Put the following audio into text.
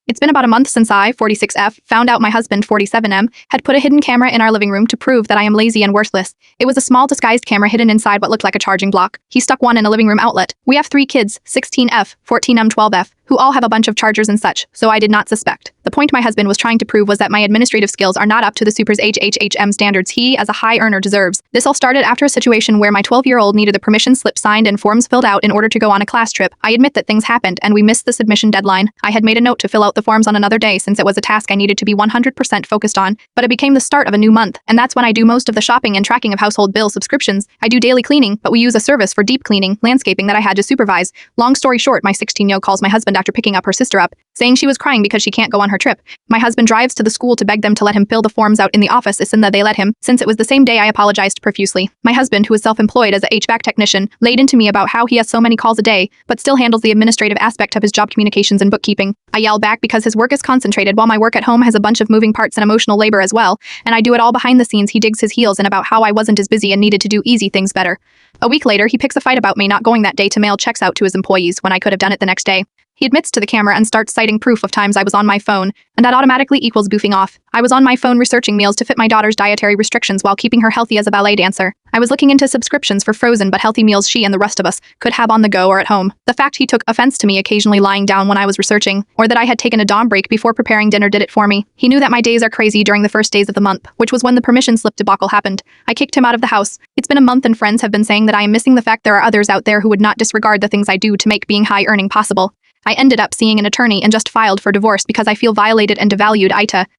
It's been about a month since I, 46F, found out my husband, 47M, had put a hidden camera in our living room to prove that I am lazy and worthless. It was a small disguised camera hidden inside what looked like a charging block. He stuck one in a living room outlet. We have 3 kids, 16F, 14M, 12F, who all have a bunch of chargers and such, so I did not suspect. The point my husband was trying to prove was that my administrative skills are not up to the super's HHHM standards he, as a high earner, deserves. This all started after a situation where my 12-year-old needed the permission slip signed and forms filled out in order to go on a class trip. I admit that things happened and we missed the submission deadline. I had made a note to fill out the forms on another day since it was a task I needed to be 100% focused on, but it became the start of a new month, and that's when I do most of the shopping and tracking of household bill subscriptions. I do daily cleaning, but we use a service for deep cleaning, landscaping that I had to supervise. Long story short, my 16-year-old calls my husband after picking up her sister up, saying she was crying because she can't go on her trip. My husband drives to the school to beg them to let him fill the forms out in the office, and that they let him. Since it was the same day, I apologized profusely. My husband, who is self-employed as a HVAC technician, laid into me about how he has so many calls a day, but still handles the administrative aspect of his job, communications and bookkeeping. I yell back because his work is concentrated while my work at home has a bunch of moving parts and emotional labor as well, and I do it all behind the scenes. He digs his heels in about how I wasn't as busy and needed to do easy things better. A week later, he picks a fight about me not going that day to mail checks out to his employees when I could have done it the next day. He admits to the camera and starts citing proof of times I was on my phone, and that automatically equals boofing off. I was on my phone researching meals to fit my daughter's dietary restrictions while keeping her healthy as a ballet dancer. I was looking into subscriptions for frozen but healthy meals she and the rest of us could have on the go or at home. The fact he took offense to me occasionally lying down when I was researching, or that I had taken a dawn break before preparing dinner, did it for me. He knew that my days are crazy during the first days of the month, which was when the permission slip debacle happened. I kicked him out of the house. It's been a month and friends have been saying that I am missing the fact there are others out there who would not disregard the things I do to make being high earning possible. I ended up seeing an attorney and just filed for divorce because I feel violated and devalued. AITAH